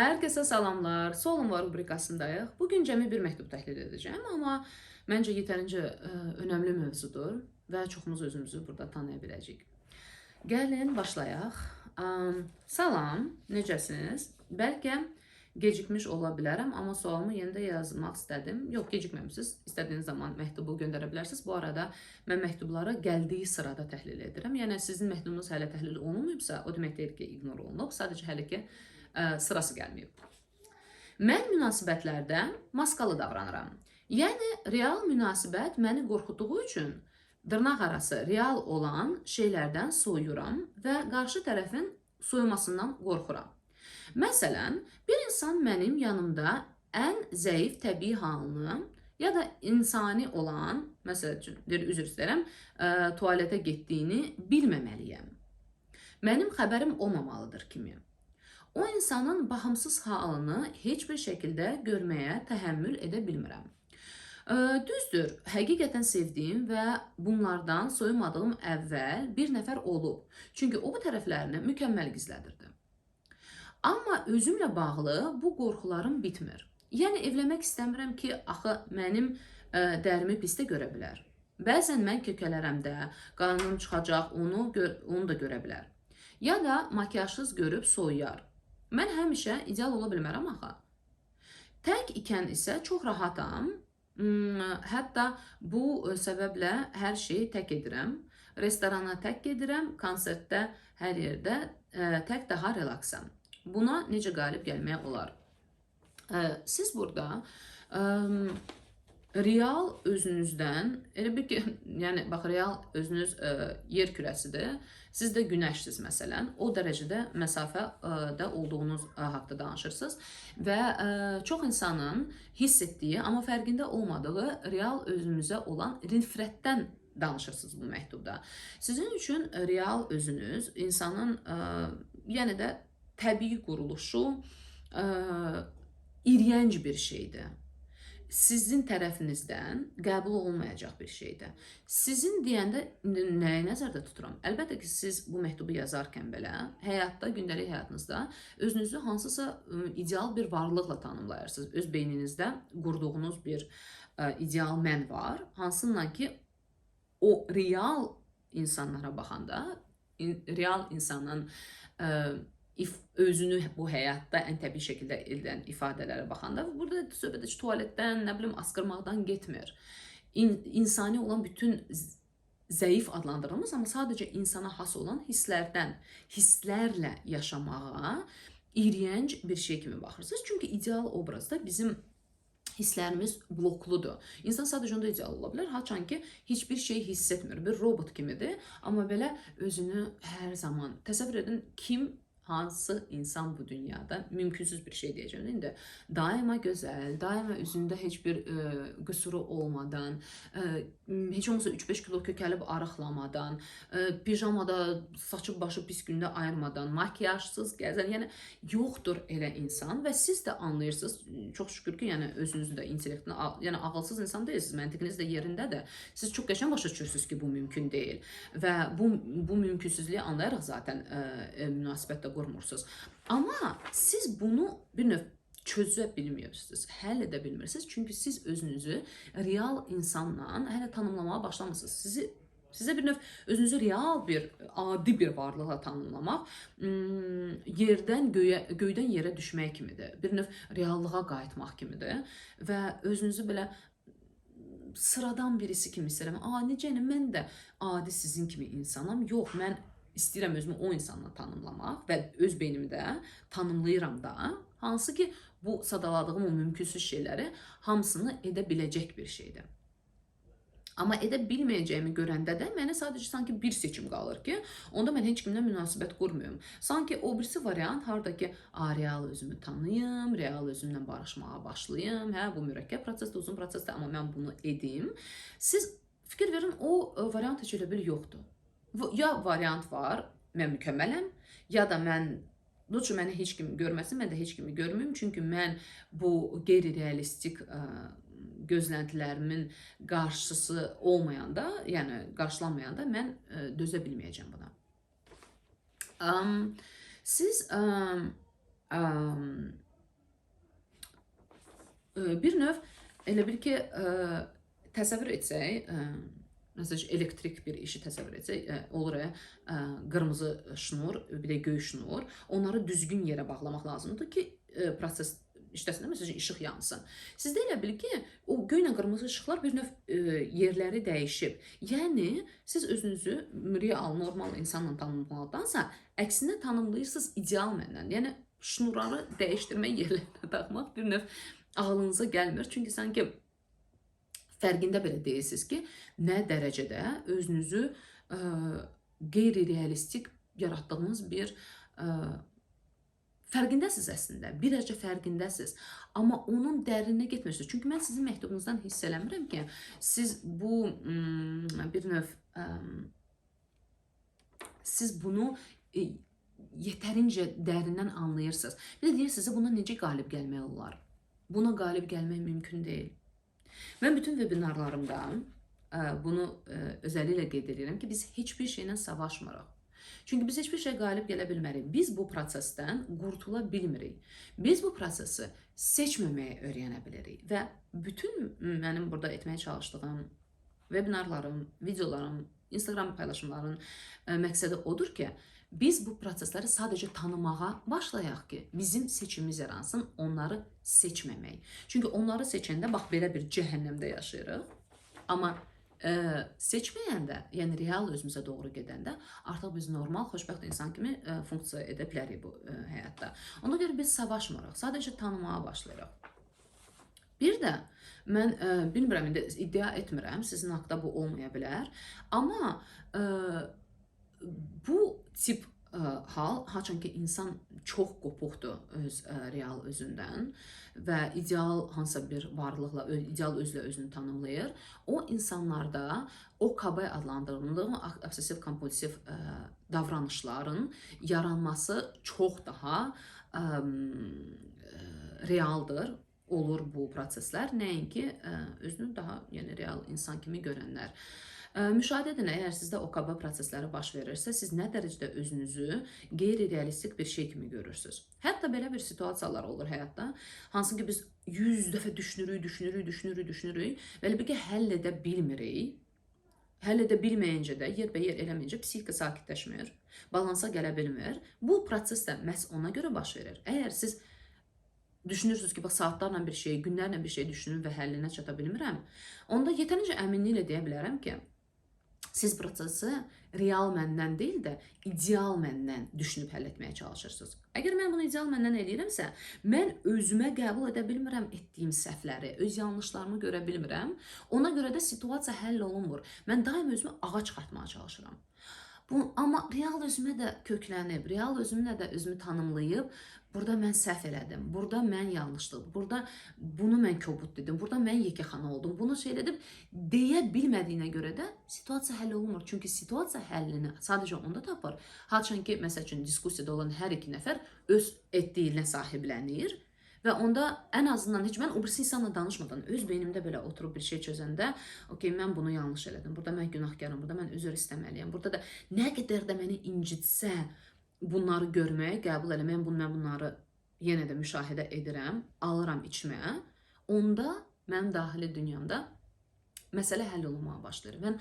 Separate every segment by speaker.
Speaker 1: Herkese salamlar. Solun var rubrikasındayıq. Bugün cəmi bir məktub təhlil edəcəm, amma məncə yetərincə önəmli mövzudur və çoxumuz özümüzü burada tanıya biləcəyik. Gəlin başlayaq. Salam, necəsiniz? Bəlkə gecikmiş ola bilərəm, amma sualımı yenə də yazmaq istədim. Yox, gecikməmisiniz. İstədiyiniz zaman məktubu göndərə bilərsiniz. Bu arada mən məktubları gəldiyi sırada təhlil edirəm. Yəni sizin məktubunuz hələ təhlil olunmayıbsa, o demək deyil ki, ignor olunub. Sadəcə hələ ki sırası gəlməyib. Mən münasibətlərdə maskalı davranıram. Yəni real münasibət məni qorxutduğu üçün dırnaq arası real olan şeylərdən soyuram və qarşı tərəfin soyumasından qorxuram. Məsələn, bir insan mənim yanımda ən zəif təbii halını ya da insani olan, məsəl üçün, üzr istəyirəm, tualetə getdiyini bilməməliyəm. Mənim xəbərim olmamalıdır kimi. O insanın baxımsız halını heç bir şəkildə görməyə təhəmmül edə bilmirəm. Düzdür, həqiqətən sevdiyim və bunlardan soyumadığım əvvəl bir nəfər olub. Çünki o bu tərəflərini mükəmməl gizlədirdi. Amma özümlə bağlı bu qorxularım bitmir. Yəni evlənmək istəmirəm ki, axı mənim dərimi pis də görə bilər. Bəzən mən kökələrəm də, qarnım çıxacaq, onu da görə bilər. Ya da makyajsız görüb soyuyar. Mən həmişə ideal ola bilmərəm axı. Tək ikən isə çox rahatam. Hətta bu səbəblə hər şeyi tək edirəm. Restorana tək gedirəm, konsertdə, hər yerdə tək daha relaksam. Buna necə qalib gəlməyə olar? Siz burada real özünüzdən, elə bir ki, yəni bax, real özünüz yer kürəsidir. Siz də günəşsiz məsələn, o dərəcədə məsafədə olduğunuz haqda danışırsınız və çox insanın hiss etdiyi, amma fərqində olmadığı real özünüzə olan nifrətdən danışırsınız bu məktubda. Sizin üçün real özünüz insanın yəni də təbii quruluşu iyrənc bir şeydir. Sizin tərəfinizdən qəbul olunmayacaq bir şeydir. Sizin deyəndə nəyi nəzərdə tuturam? Əlbəttə ki, siz bu məktubu yazarkən belə, həyatda, gündəlik həyatınızda özünüzü hansısa ideal bir varlıqla tanımlayırsınız. Öz beyninizdə qurduğunuz bir ideal mən var, hansından ki, o real insanlara baxanda, real insanın özünü bu həyatda ən təbii şəkildə edən ifadələrə baxanda, burada söhbət tualetdən, nə bilim, askırmaqdan getmir. İnsani olan bütün zəif adlandırılmaz, amma sadəcə insana has olan hisslərlə yaşamağa iyrənc bir şey kimi baxırsınız. Çünki ideal obrazda bizim hisslərimiz blokludur. İnsan sadəcə onda ideal ola bilər, haçan ki, heç bir şey hiss etmir, bir robot kimidir. Amma belə özünü hər zaman təsəvvür edin, hansı insan bu dünyada mümkünsüz bir şey deyəcəm. İndi daima gözəl, daima üzündə heç bir qüsuru olmadan, heç olmasa 3-5 kilo kökəlib arıqlamadan, pijamada saçı başı pis gündə ayırmadan, makyajsız gəzən, yəni yoxdur elə insan və siz də anlayırsınız, çox şükür ki, yəni özünüzü də intellektin, yəni ağılsız insan deyilsiniz, məntiqiniz də yerindədir. Siz çox qəşəng başa düşürsünüz ki, bu mümkün deyil və bu mümkünsüzlüyü anlayaraq zaten münasibətdə qurmursunuz. Amma siz bunu bir növ çözə bilmirsiniz, həll edə bilmirsiniz. Çünki siz özünüzü real insanla hələ tanımlamaya başlamısınız. Sizə bir növ özünüzü real bir, adi bir varlıqla tanımlamaq göydən yerə düşmək kimidir. Bir növ reallığa qayıtmaq kimidir və özünüzü belə sıradan birisi kimi istəyirəm. Necə, mən də adi sizin kimi insanam. Yox, mən istəyirəm özümü o insanla tanımlamaq və öz beynimdə tanımlayıram da, hansı ki, bu sadaladığım o mümkünsüz şeyləri hamısını edə biləcək bir şeydir. Amma edə bilməyəcəyimi görəndə də mənə sadəcə sanki bir seçim qalır ki, onda mən heç kimlə münasibət qurmuyum. Sanki o birisi variant harada ki, real özümü tanıyım, real özümlə barışmağa başlayım, bu mürəkkəb prosesdir, uzun prosesdir, amma mən bunu edim. Siz fikir verin, o variant heç elə bir yoxdur. Ya variant var, mən mükəmmələm, ya da məni heç kim görməsin, mən də heç kimi görməyim. Çünki mən bu qeyri-realistik gözləntilərimin qarşısı olmayanda, yəni qarşılanmayanda mən dözə bilməyəcəm buna. Siz Bir növ elə bil ki, təsəvvür etsək, məsələn, elektrik bir işi təsəvvür etsək, olur qırmızı şnur, bir də göy şnur. Onları düzgün yerə bağlamaq lazımdır ki, proses işləsin, məsələn, işıq yansın. Sizdə elə bil ki, o göylə qırmızı işıqlar bir növ yerləri dəyişib. Yəni, siz özünüzü real, normal insanla tanımlamadansa, əksinə tanımlayırsınız ideal məndən. Yəni, şnurları dəyişdirmək, yerlərinə taxmaq bir növ ağlınıza gəlmir. Çünki sanki fərqində belə deyilsiniz ki, nə dərəcədə özünüzü qeyri-realistik yaratdığınız bir fərqindəsiz əslində. Bir dərəcə fərqindəsiz. Amma onun dərinə getmirsiniz. Çünki mən sizin məktubunuzdan hiss eləmirəm ki, siz bu bir növ siz bunu yetərincə dərindən anlayırsınız. Bir də deyirsiniz, buna necə qalib gəlmək olar? Buna qalib gəlmək mümkün deyil. Mən bütün webinarlarımda bunu özəlliklə qeyd edirəm ki, biz heç bir şeylə savaşmırıq. Çünki biz heç bir şey qalib gələ bilmərik. Biz bu prosesdən qurtula bilmirik. Biz bu prosesi seçməməyi öyrənə bilirik. Və bütün mənim burada etməyə çalışdığım webinarlarım, videolarım, Instagram paylaşımların məqsədi odur ki, biz bu prosesləri sadəcə tanımağa başlayaq ki, bizim seçimimiz yaransın, onları seçməmək. Çünki onları seçəndə, bax, belə bir cəhənnəmdə yaşayırıq. Amma seçməyəndə, yəni real özümüzə doğru gedəndə, artıq biz normal, xoşbəxt insan kimi funksiya edə bilərik bu həyatda. Ona görə biz savaşmırıq, sadəcə tanımağa başlayırıq. Bir də, mən bilmirəm, iddia etmirəm, sizin haqda bu olmaya bilər. Amma bu tip hal, haçan ki insan çox qopuqdur öz real özündən və ideal hansısa bir varlıqla, ideal özlə özünü tanımlayır. O insanlarda OKB adlandırıldığı obsessiv-kompulsiv davranışların yaranması çox daha realdır. Olur bu proseslər, nəinki özünü daha real insan kimi görənlər. Müşahidə edin, əgər sizdə OKB prosesləri baş verirsə, siz nə dərəcədə özünüzü qeyri-realistik bir şey kimi görürsünüz. Hətta belə bir situasiyalar olur həyatda, hansı ki biz 100 dəfə düşünürük və bir ki, həll edə bilmirik. Həll edə bilməyincə də, yerbəyer eləməyincə psixika sakitləşmir, balansa gələ bilmir. Bu proses də məhz ona görə baş verir. Əgər siz düşünürsünüz ki, saatlarla bir şey, günlərlə bir şey düşünün və həllinə çata bilmirəm, onda yetərincə əminliklə deyə bilərəm ki, siz prosesi real məndən deyil də, ideal məndən düşünüb həll etməyə çalışırsınız. Əgər mən bunu ideal məndən eləyirəmsə, mən özümə qəbul edə bilmirəm etdiyim səhvləri, öz yanlışlarımı görə bilmirəm. Ona görə də situasiya həll olunmur. Mən daim özümü ağa çıxartmaya çalışıram. Amma real özümə də köklənib, real özümlə də özümü tanımlayıb, burada mən səhv elədim, burada mən yanlışdım, burada bunu mən kobud dedim, burada mən yekəxana oldum, bunu şey edib deyə bilmədiyinə görə də situasiya həll olunmur. Çünki situasiya həllini sadəcə onda tapır. Haçan ki, məsəl üçün, diskusiyada olan hər iki nəfər öz etdiyinə sahiblənir və onda ən azından heç mən o birisi insanla danışmadan öz beynimdə belə oturub bir şey çözəndə, okey, mən bunu yanlış elədim, burada mən günahkarım, burada mən üzr istəməliyəm, burada da nə qədər də məni incitsə, bunları görməyə, qəbul eləməyə, mən bunları yenə də müşahidə edirəm, alıram içməyə, onda mənim daxili dünyamda məsələ həll olunmağa başlayır. Mən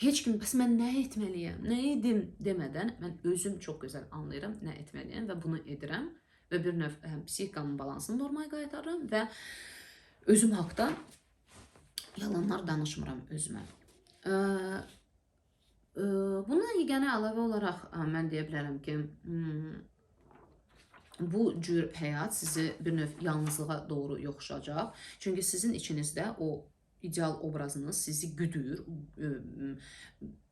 Speaker 1: heç kim, bəs mən nə etməliyəm, nə edim demədən, mən özüm çox gözəl anlayıram nə etməliyəm və bunu edirəm. Və bir növ psixikamın balansını normaya qaytarıram və özüm haqda yalanlar danışmıram özümə. Bundan yeganə əlavə olaraq mən deyə bilərəm ki, bu cür həyat sizi bir növ yalnızlığa doğru yoxuşacaq. Çünki sizin içinizdə o ideal obrazınız sizi güdür.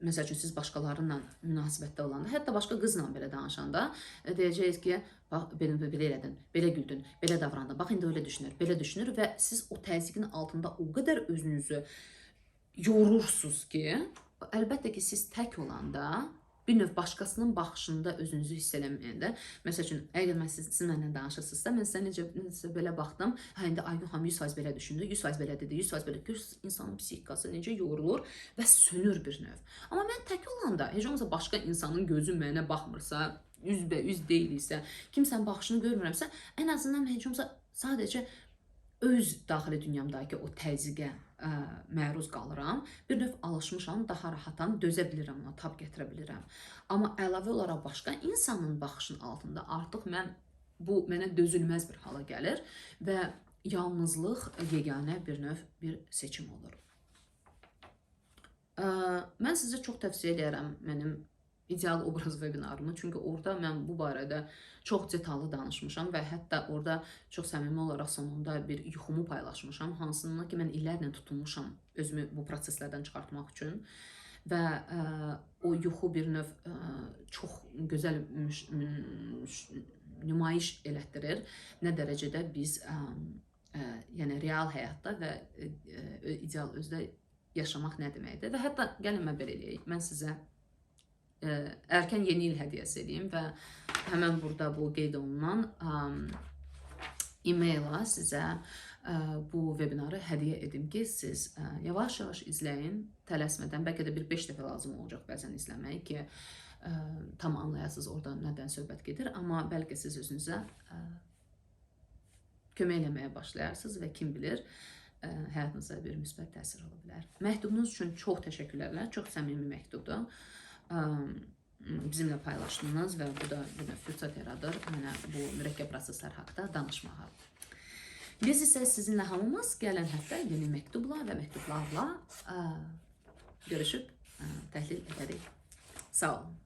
Speaker 1: Məsəl üçün, siz başqalarıyla münasibətdə olanda, hətta başqa qızla belə danışanda deyəcəyiz ki, bax, belə elədin, belə güldün, belə davrandın, bax, indi öyle düşünür və siz o təzyiqin altında o qədər özünüzü yorursunuz ki, əlbəttə ki, siz tək olanda, bir növ başqasının baxışında özünüzü hiss eləməyəndə, məsəl üçün, əgər mən siz mənlə danışırsınızsa, mən sizə necə belə baxdım, indi Aygün 100% belə düşündü, 100% belə dedi, 100% belə görürsünüz, insanın psixikası necə yorulur və sönür bir növ. Amma mən tək olanda, heç olmasa başqa insanın gözü mənə baxmırsa, üzbə üz deyiliksə, kimsən baxışını görmürəmsə, ən azından heç olmasa sadəcə öz daxili dünyamdakı o təzyiqə məruz qalıram. Bir növ alışmışam, daha rahatam, dözə bilirəm, ona tab gətirə bilirəm. Amma əlavə olaraq başqa insanın baxışının altında artıq bu mənə dözülməz bir hala gəlir və yalnızlıq yeganə bir növ bir seçim olur. Mən sizə çox tövsiyə edirəm mənim ideal obraz webinarımı. Çünki orada mən bu barədə çox detallı danışmışam və hətta orada çox səmimi olaraq sonunda bir yuxumu paylaşmışam. Hansından ki, mən illərlə tutunmuşam özümü bu proseslərdən çıxartmaq üçün. Və o yuxu bir növ çox gözəl nümayiş elətdirir. Nə dərəcədə biz yəni real həyatda və ideal özdə yaşamaq nə deməkdir. Və hətta gəlin mən belə eləyək. Mən sizə erkən yeni il hədiyyəsi edeyim və həmən burada bu qeyd olunan e-maila sizə bu webinarı hədiyyə edim ki, siz yavaş-yavaş izləyin, tələsmədən, bəlkə də bir 5 dəfə lazım olacaq bəzən izləmək ki, tam anlayasınız orada nədən söhbət gedir, amma bəlkə siz özünüzə kömək eləməyə başlayarsınız və kim bilir, həyatınıza bir müsbət təsir ola bilər. Məktubunuz üçün çox təşəkkürlər, çox səmimi məktubdur. Bizimlə paylaşdınız və bu da bir fürsət yaradır mənə bu mürəkkəb proseslər haqqında danışmağa. Biz isə sizinlə hamımız gələn həftə yeni məktubla və məktublarla görüşüb təhlil edərik. Sağ olun.